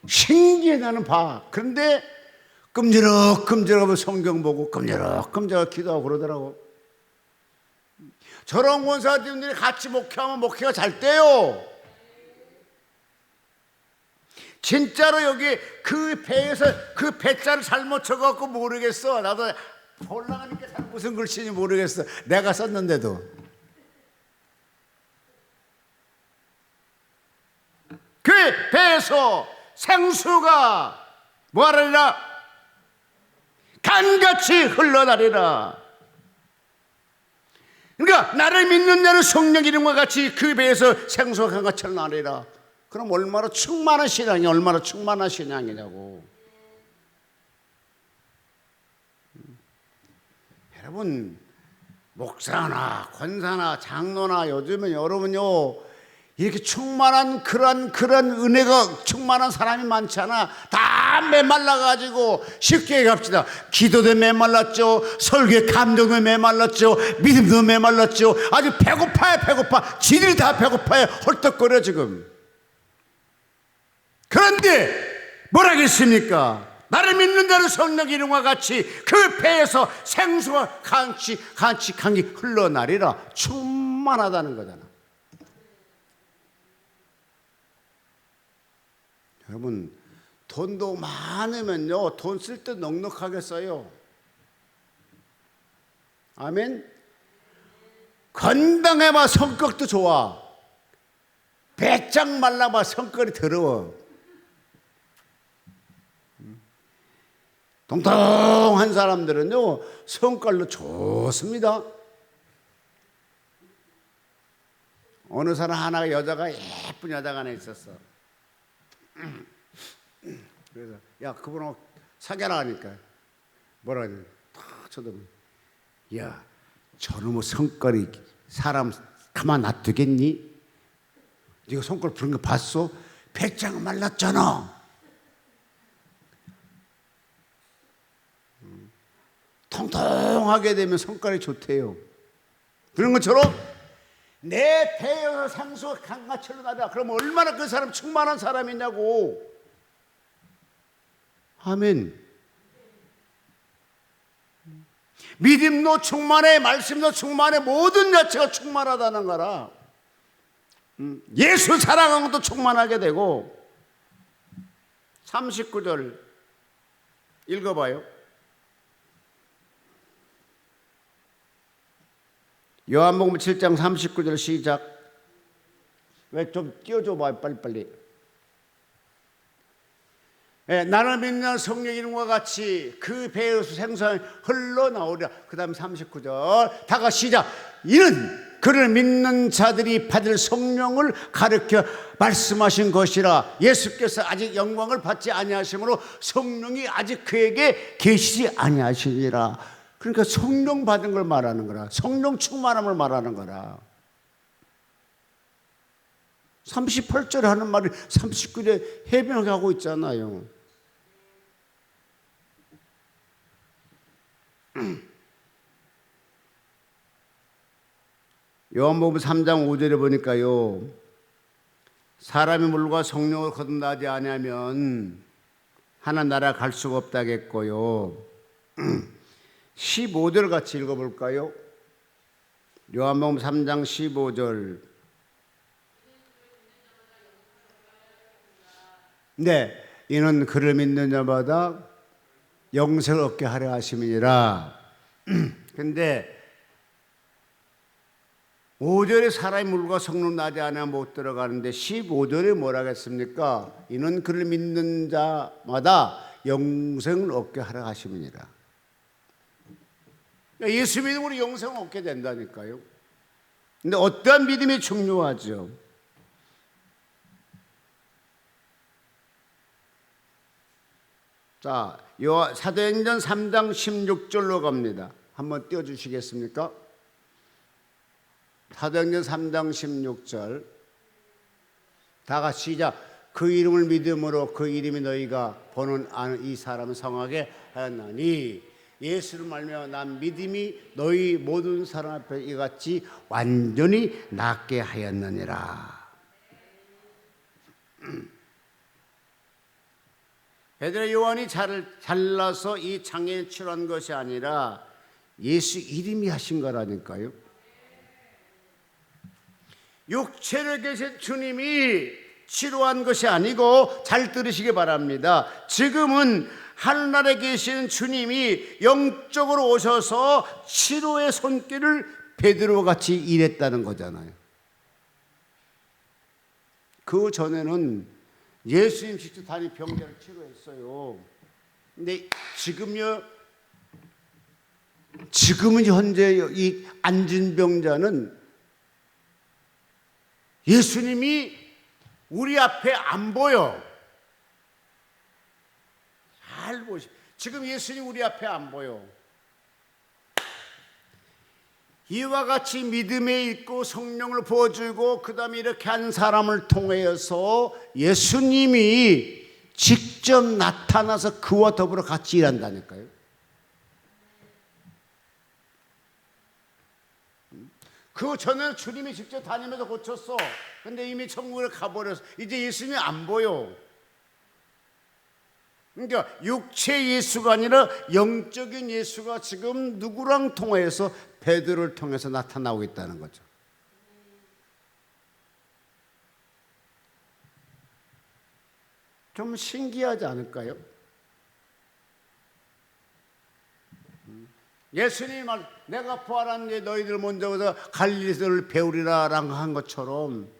신기해 나는 봐. 그런데 끔지럭끔지럭 성경 보고 끔지럭끔지럭 기도하고 그러더라고. 저런 권사님들이 같이 목회하면 목회가 잘 돼요. 진짜로 여기 그 배에서 그 배자를 잘못 쳐갖고 모르겠어. 나도 올라가니까 무슨 글씨인지 모르겠어. 내가 썼는데도. 그 배에서 생수가 뭐하리라? 간같이 흘러나리라. 그러니까 나를 믿는 자는 성령 이름과 같이 그 배에서 생수가 간같이 흘러나리라. 그럼 얼마나 충만한 신앙이 얼마나 충만한 신앙이냐고. 여러분 목사나 권사나 장로나 요즘은 여러분요 이렇게 충만한 그런 은혜가 충만한 사람이 많잖아. 다 메말라가지고 쉽게 갑시다. 기도도 메말랐죠. 설교의 감동도 메말랐죠. 믿음도 메말랐죠. 아주 배고파요, 배고파. 지들이 다 배고파요. 헐떡거려 지금. 그런데 뭐라겠습니까? 나를 믿는 자는 성령 이름과 같이 그 배에서 생수와 강이 흘러나리라. 충만하다는 거잖아. 여러분, 돈도 많으면요, 돈 쓸 때 넉넉하게 써요. 아멘. 건강해봐 성격도 좋아. 배짱 말라봐 성격이 더러워. 통통한 사람들은요 성깔로 좋습니다. 어느 사람 하나 여자가 예쁜 여자가 하나 있었어. 그래서 야 그분하고 사귀라 하니까 뭐라 하냐 탁 쳐다보면 야 저놈의 성깔이 사람 가만 놔두겠니? 네가 성깔 부른 거 봤어? 배짱 말랐잖아. 통통하게 되면 성깔이 좋대요. 그런 것처럼 내 배에서 상수가 강같이 흘러나라. 그럼 얼마나 그 사람 충만한 사람이냐고. 아멘. 믿음도 충만해, 말씀도 충만해, 모든 자체가 충만하다는 거라. 예수 사랑하는 것도 충만하게 되고. 39절 읽어봐요. 요한복음 7장 39절 시작. 왜 좀 띄워줘 봐요 빨리빨리. 예, 나를 믿는 성령 이름과 같이 그 배에서 생수가 흘러나오리라. 그 다음 39절 다 같이 시작. 이는 그를 믿는 자들이 받을 성령을 가르쳐 말씀하신 것이라. 예수께서 아직 영광을 받지 아니하심으로 성령이 아직 그에게 계시지 아니하시니라. 그러니까 성령 받은 걸 말하는 거라. 성령 충만함을 말하는 거라. 38절에 하는 말을 39절에 해명하고 있잖아요. 요한복음 3장 5절에 보니까요, 사람이 물과 성령을 거듭나지 아니하면 하나님 나라 갈 수가 없다겠고요. 15절 같이 읽어볼까요? 요한복음 3장 15절. 네, 이는 그를 믿는 자마다 영생을 얻게 하려 하심이니라. 근데 5절에 사람이 물과 성령 나지 않아 못 들어가는데 15절에 뭐라 했습니까? 이는 그를 믿는 자마다 영생을 얻게 하려 하심이니라. 예수 믿음으로 영생을 얻게 된다니까요. 근데 어떠한 믿음이 중요하죠? 자, 사도행전 3장 16절로 갑니다. 한번 띄워주시겠습니까? 사도행전 3장 16절 다 같이 시작. 그 이름을 믿음으로 그 이름이 너희가 보는 이 사람을 성하게 하였나니 예수를 말미암아 난 믿음이 너희 모든 사람 앞에 이같이 완전히 낫게 하였느니라. 베드로 요한이 잘라서 이 장애를 치료한 것이 아니라 예수 이름이 하신 거라니까요. 육체를 계신 주님이 치료한 것이 아니고, 잘 들으시기 바랍니다. 지금은 하늘나라에 계신 주님이 영적으로 오셔서 치료의 손길을 베드로와 같이 일했다는 거잖아요. 그 전에는 예수님 직접 다니 병자를 치료했어요. 근데 지금은 현재 이 앉은 병자는 예수님이 우리 앞에 안 보여. 잘 보십시오. 지금 예수님 우리 앞에 안 보여. 이와 같이 믿음에 있고 성령을 부어주고 그 다음에 이렇게 한 사람을 통하여서 예수님이 직접 나타나서 그와 더불어 같이 일한다니까요. 그 전에는 주님이 직접 다니면서 고쳤어. 근데 이미 천국을 가버렸어. 이제 예수님이 안 보여. 그러니까 육체 예수가 아니라 영적인 예수가 지금 누구랑 통해서 베드로를 통해서 나타나고 있다는 거죠. 좀 신기하지 않을까요? 예수님이 말, 내가 부활한 데 너희들 먼저 가서 갈릴리를 배우리라 라고 한 것처럼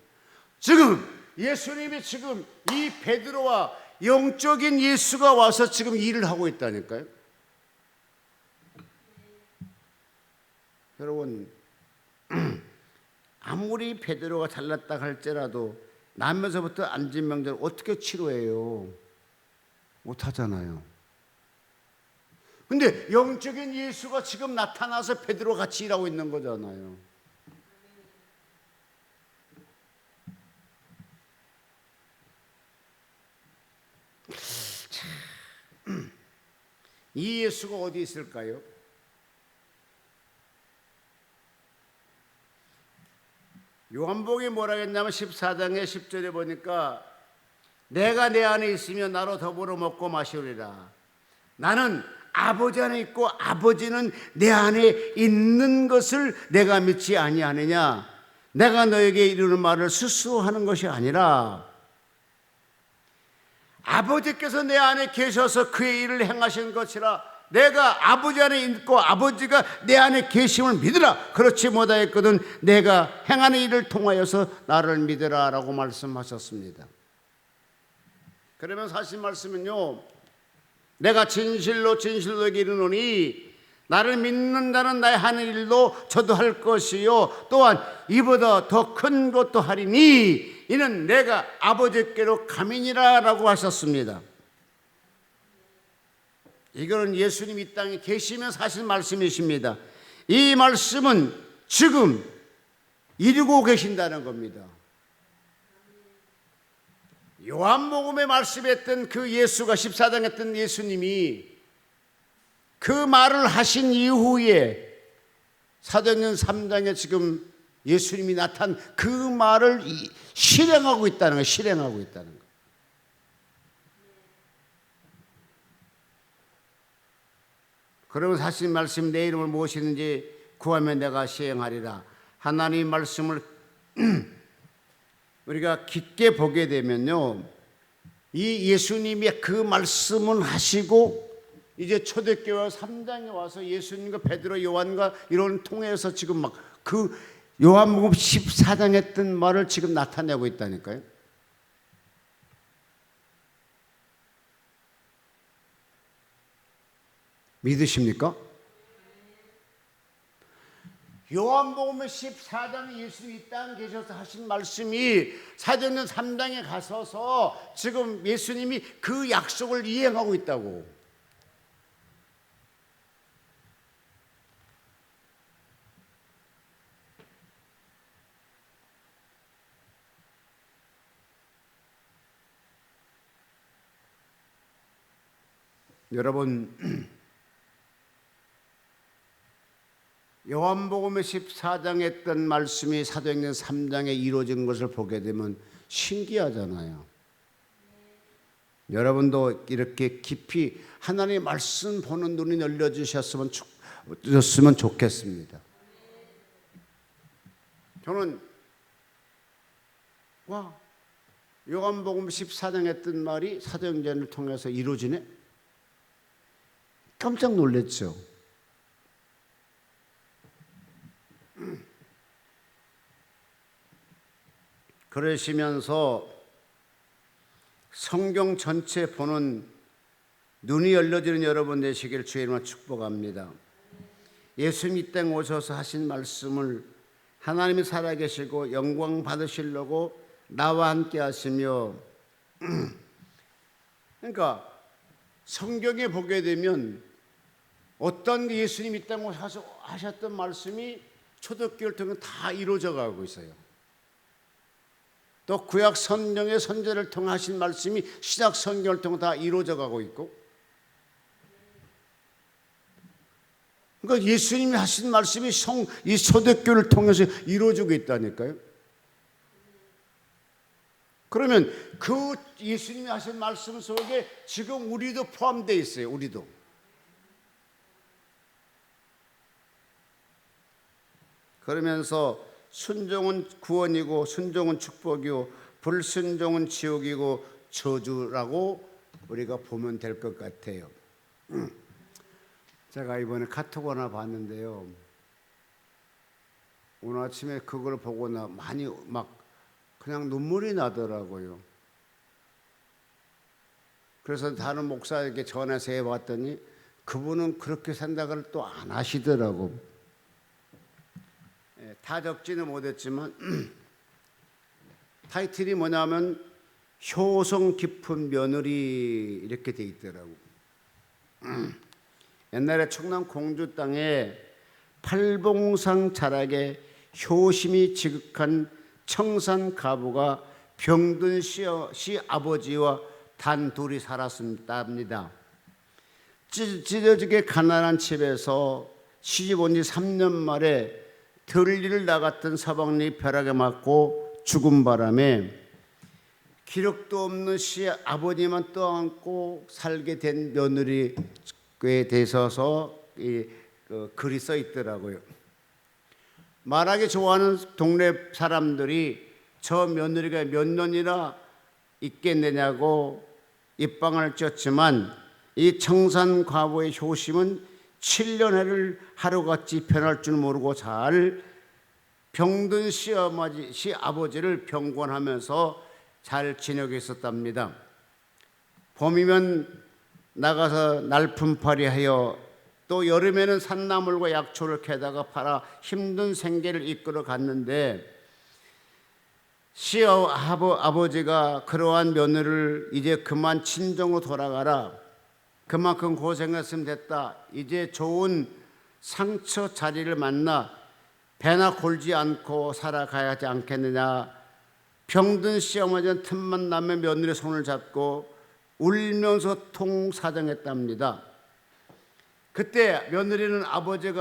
지금 예수님이 지금 이 베드로와 영적인 예수가 와서 지금 일을 하고 있다니까요. 여러분, 아무리 베드로가 잘났다 할지라도 나면서부터 안진병자를 어떻게 치료해요? 못하잖아요. 근데 영적인 예수가 지금 나타나서 베드로 같이 일하고 있는 거잖아요. 이 예수가 어디 있을까요? 요한복음이 뭐라 했냐면 14장의 10절에 보니까 내가 내 안에 있으면 나로 더불어 먹고 마시리라. 나는 아버지 안에 있고 아버지는 내 안에 있는 것을 내가 믿지 아니하느냐. 내가 너에게 이르는 말을 스스로 하는 것이 아니라 아버지께서 내 안에 계셔서 그의 일을 행하신 것이라. 내가 아버지 안에 있고 아버지가 내 안에 계심을 믿으라. 그렇지 못하였거든 내가 행하는 일을 통하여서 나를 믿으라 라고 말씀하셨습니다. 그러면 사실 말씀은요, 내가 진실로 진실로 이르노니 나를 믿는 자는 나의 하는 일도 저도 할 것이요 또한 이보다 더 큰 것도 하리니 이는 내가 아버지께로 가미니라 라고 하셨습니다. 이거는 예수님 이 땅에 계시면 사실 말씀이십니다. 이 말씀은 지금 이루고 계신다는 겁니다. 요한복음에 말씀했던 그 예수가 14장에 했던 예수님이 그 말을 하신 이후에 사도행전 3장에 지금 예수님이 나타난 그 말을 실행하고 있다는 거예요. 실행하고 있다는 거예요. 그러면 사실 말씀 내 이름을 무엇이든지 구하면 내가 시행하리라. 하나님 말씀을 우리가 깊게 보게 되면요, 이 예수님이 그 말씀은 하시고 이제 초대교회 3장에 와서 예수님과 베드로 요한과 이런 통해서 지금 막 그 요한복음 14장 했던 말을 지금 나타내고 있다니까요. 믿으십니까? 요한복음 14장에 예수님이 이 땅에 계셔서 하신 말씀이 사도행전 3장에 가서서 지금 예수님이 그 약속을 이행하고 있다고. 여러분, 요한복음 14장에 했던 말씀이 사도행전 3장에 이루어진 것을 보게 되면 신기하잖아요. 여러분도 이렇게 깊이 하나님의 말씀 보는 눈이 열려주셨으면 좋겠습니다. 저는 요한복음 14장에 했던 말이 사도행전을 통해서 이루어지네? 깜짝 놀랐죠. 그러시면서 성경 전체 보는 눈이 열려지는 여러분 되시길 주의 이름으로 축복합니다. 예수님 이 땅 오셔서 하신 말씀을 하나님이 살아계시고 영광 받으시려고 나와 함께 하시며, 그러니까 성경에 보게 되면 어떤 예수님이 이 땅에 오셔서 하셨던 말씀이 초대교회를 통해 다 이루어져 가고 있어요. 또 구약 성경의 선지자를 통해 하신 말씀이 신약 성경을 통해 다 이루어져 가고 있고, 그러니까 예수님이 하신 말씀이 이 초대교회를 통해서 이루어지고 있다니까요. 그러면 그 예수님이 하신 말씀 속에 지금 우리도 포함되어 있어요. 우리도. 그러면서 순종은 구원이고 순종은 축복이고 불순종은 지옥이고 저주라고 우리가 보면 될 것 같아요. 제가 이번에 카톡 하나 봤는데요. 오늘 아침에 그걸 보고 많이 막 그냥 눈물이 나더라고요. 그래서 다른 목사에게 전해서 해봤더니 그분은 그렇게 생각을 또 안 하시더라고. 다 적지는 못했지만 타이틀이 뭐냐면 효성 깊은 며느리 이렇게 돼 있더라고. 옛날에 충남 공주 땅에 팔봉산 자락에 효심이 지극한 청산 가부가 병든 시 아버지와 단 둘이 살았습니다. 찢어지게 가난한 집에서 시집 온 지 3년 만에 들리를 나갔던 서방리 벼락에 맞고 죽은 바람에 기력도 없는 시 아버지만 떠안고 살게 된 며느리에 대해서 글이 써 있더라고요. 말하기 좋아하는 동네 사람들이 저 며느리가 몇 년이나 있겠느냐고 입방을 쪘지만 이 청산 과부의 효심은 7년 해를 하루같이 변할 줄 모르고 잘 병든 시아버지를 병권하면서 잘 지내고 있었답니다. 봄이면 나가서 날품팔이 하여 또 여름에는 산나물과 약초를 캐다가 팔아 힘든 생계를 이끌어 갔는데 시아버지가 그러한 며느리를 이제 그만 친정으로 돌아가라, 그만큼 고생했으면 됐다, 이제 좋은 상처 자리를 만나 배나 골지 않고 살아가야 하지 않겠느냐. 병든 시어머니는 틈만 나면 며느리 손을 잡고 울면서 통사정했답니다. 그때 며느리는 아버지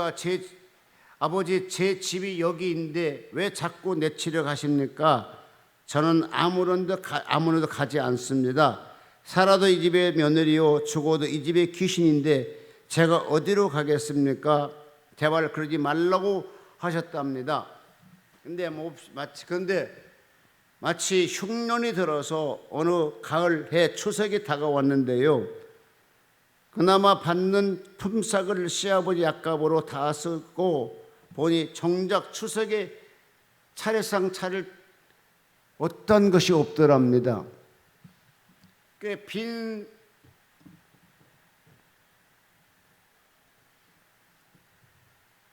제 집이 여기 있는데 왜 자꾸 내치려 가십니까? 저는 아무데도 가지 않습니다. 살아도 이 집의 며느리요, 죽어도 이 집의 귀신인데 제가 어디로 가겠습니까? 제발 그러지 말라고 하셨답니다. 근데 마치 흉년이 들어서 어느 가을 해 추석이 다가왔는데요. 그나마 받는 품삯을 시아버지 약값으로 다 쓰고 보니 정작 추석에 차례상 차릴 어떤 것이 없더랍니다. 빈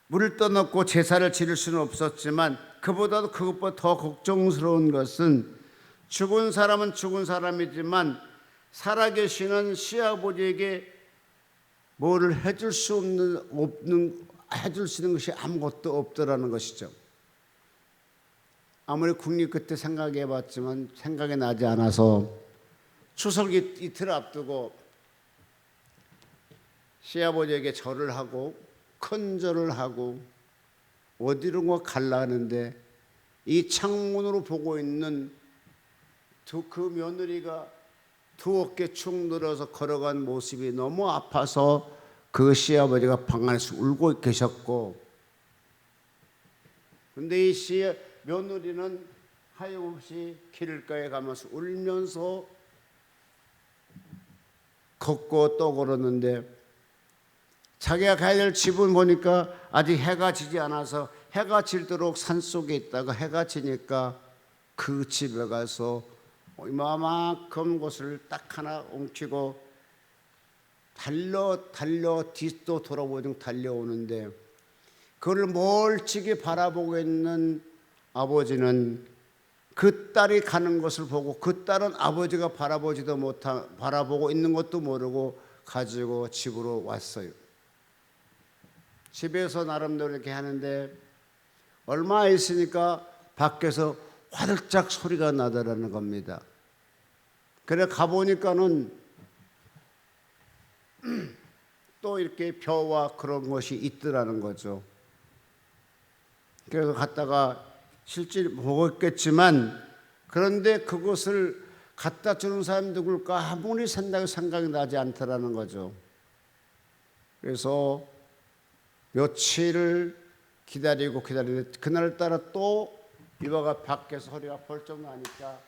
물을 떠넣고 제사를 지를 수는 없었지만 그것보다 더 걱정스러운 것은 죽은 사람은 죽은 사람이지만 살아계시는 시아버지에게 뭐를 해줄 수 있는 것이 아무것도 없더라는 것이죠. 아무리 국립 그때 생각해 봤지만 생각이 나지 않아서 추석 이틀 앞두고 시아버지에게 절을 하고 큰 절을 하고 어디론가 갈라 하는데 이 창문으로 보고 있는 그 며느리가 두 어깨 축 늘어서 걸어간 모습이 너무 아파서 그 시아버지가 방 안에서 울고 계셨고, 근데 이 며느리는 하염없이 길가에 가면서 울면서 걷고 또 걸었는데 자기가 가야 될 집을 보니까 아직 해가 지지 않아서 해가 질도록 산속에 있다가 해가 지니까 그 집에 가서 이만큼 곳을 딱 하나 옮기고 달려 뒤도 돌아보니 달려오는데 그걸 멀찍이 바라보고 있는 아버지는 그 딸이 가는 것을 보고 그 딸은 아버지가 바라보고 있는 것도 모르고 가지고 집으로 왔어요. 집에서 나름대로 이렇게 하는데 얼마 있으니까 밖에서 화들짝 소리가 나더라는 겁니다. 그래 가보니까는 또 이렇게 벼와 그런 것이 있더라는 거죠. 그래서 갔다가 실제 먹었겠지만, 그런데 그것을 갖다 주는 사람이 누굴까 아무리 생각이 나지 않더라는 거죠. 그래서 며칠을 기다리고 그날따라 또 이와가 밖에서 소리가 벌쩍 나니까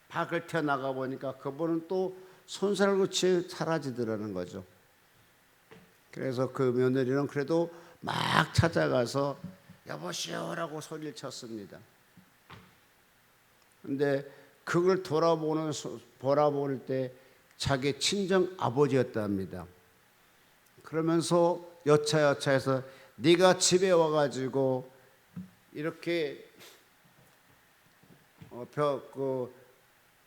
밖을 튀어나가 보니까 그분은 또 손살같이 사라지더라는 거죠. 그래서 그 며느리는 그래도 막 찾아가서 여보시오라고 소리를 쳤습니다. 근데 그걸 돌아볼 때 자기 친정 아버지였답니다. 그러면서 여차여차해서 네가 집에 와가지고 이렇게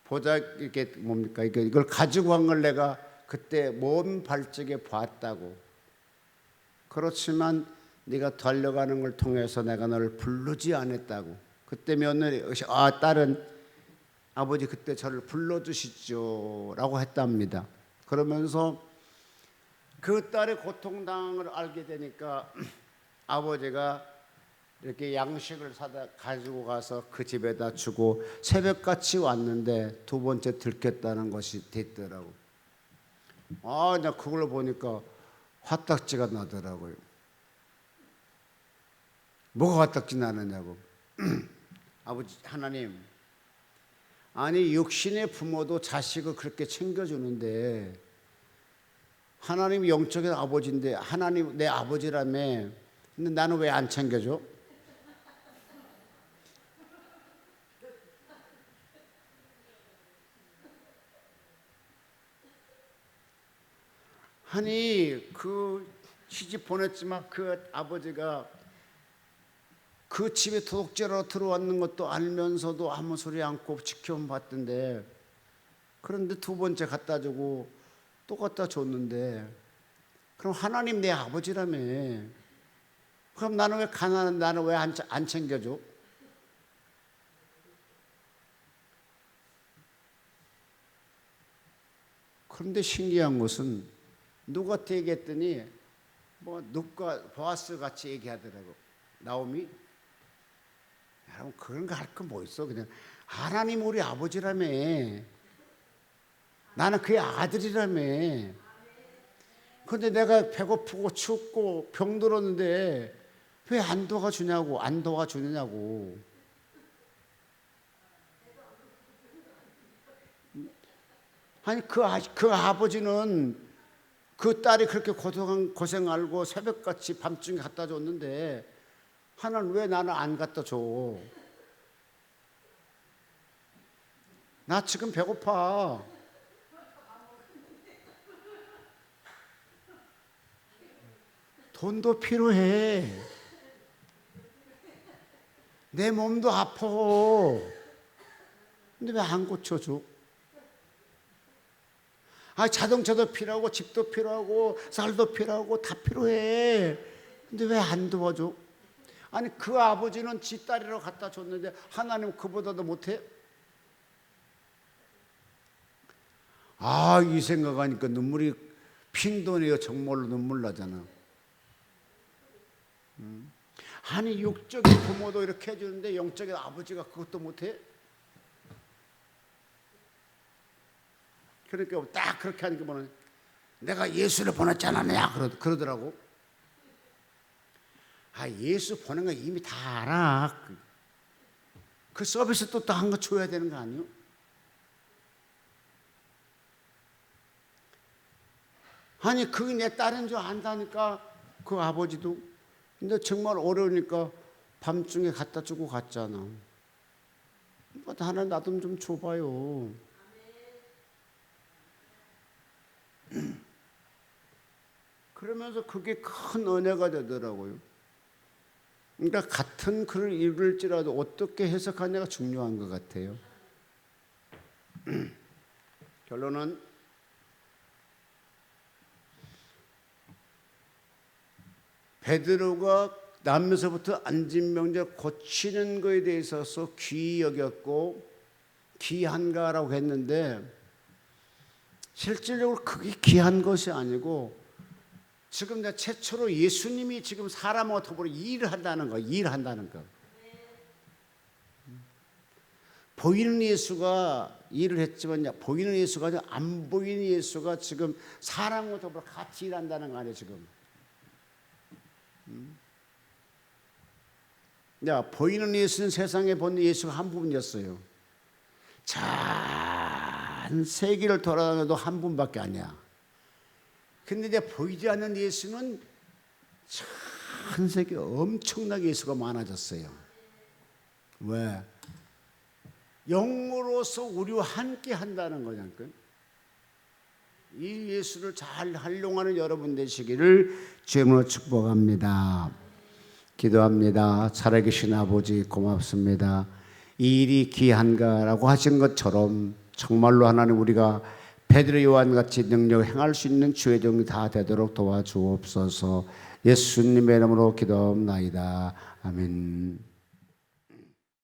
보자 이렇게 뭡니까 이걸 가지고 간 걸 내가 그때 몸 발적에 봤다고. 그렇지만 네가 달려가는 걸 통해서 내가 너를 부르지 않았다고. 그때 며느리 딸은 아버지 그때 저를 불러주시죠 라고 했답니다. 그러면서 그 딸의 고통당한 걸 알게 되니까 아버지가 이렇게 양식을 사다 가지고 가서 그 집에다 주고 새벽같이 왔는데 두 번째 들켰다는 것이 됐더라고. 나 그걸 보니까 화딱지가 나더라고요. 뭐가 화딱지 나느냐고. 아버지 하나님, 아니 육신의 부모도 자식을 그렇게 챙겨주는데 하나님 영적인 아버지인데 하나님 내 아버지라며, 근데 나는 왜 안 챙겨줘? 아니 그 시집 보냈지만 그 아버지가 그 집에 도둑질하러 들어왔는 것도 알면서도 아무 소리 않고 지켜만 봤던데, 그런데 두 번째 갖다 주고 또 갖다 줬는데, 그럼 하나님 내 아버지라며. 그럼 나는 왜 가난한, 나는 왜 안 챙겨줘? 그런데 신기한 것은 누구한테 얘기했더니 뭐 누가 보아스 같이 얘기하더라고. 나오미, 여러분 그런 거 할 거 뭐 있어? 그냥 하나님 우리 아버지라며. 나는 그의 아들이라며. 그런데 내가 배고프고 춥고 병들었는데 왜 안 도와주냐고, 안 도와주느냐고. 아니 그 아버지는 그 딸이 그렇게 고생 알고 새벽같이 밤중에 갖다 줬는데 하나는 왜 나는 안 갖다 줘? 나 지금 배고파. 돈도 필요해. 내 몸도 아파. 근데 왜 안 고쳐줘? 자동차도 필요하고 집도 필요하고 쌀도 필요하고 다 필요해. 근데 왜 안 도와줘? 아니 그 아버지는 지 딸이라고 갖다 줬는데 하나님 그보다도 못해? 이 생각하니까 눈물이 핑 도네요. 정말로 눈물 나잖아. 아니 육적인 부모도 이렇게 해주는데 영적인 아버지가 그것도 못해? 그러니까 딱 그렇게 하니까 뭐는 내가 예수를 보냈잖아 그러더라고. 예수 보낸 거 이미 다 알아. 그 서비스 또 한 거 줘야 되는 거 아니요? 아니 그게 내 딸인 줄 안다니까 그 아버지도. 근데 정말 어려우니까 밤중에 갖다 주고 갔잖아. 하나 나 좀 줘봐요. 그러면서 그게 큰 은혜가 되더라고요. 그러니까 같은 글을 읽을지라도 어떻게 해석하냐가 중요한 것 같아요. 결론은 베드로가 나면서부터 안진병자 고치는 거에 대해서 귀히 여겼고 귀한가라고 했는데 실질적으로 그게 귀한 것이 아니고 지금 최초로 예수님이 지금 사람하고 더불어 일을 한다는 거, 일한다는 거. 보이는 예수가 일을 했지만 보이는 예수가 아니라 안 보이는 예수가 지금 사람과 더불어 같이 일한다는 거 아니에요 지금. 보이는 예수는 세상에 본 예수가 한 분이었어요. 전 세계를 돌아다녀도 한 분밖에 아니야. 근데 이제 보이지 않는 예수는 전 세계 엄청나게 예수가 많아졌어요. 왜? 영으로서 우리와 함께 한다는 거냐니까. 이 예수를 잘 활용하는 여러분 되시기를 주님으로 축복합니다. 기도합니다. 살아계신 아버지 고맙습니다. 이 일이 귀한가라고 하신 것처럼 정말로 하나님 우리가 베드로 요한같이 능력을 행할 수 있는 주의 종이 다 되도록 도와주옵소서. 예수님의 이름으로 기도합나이다. 아멘.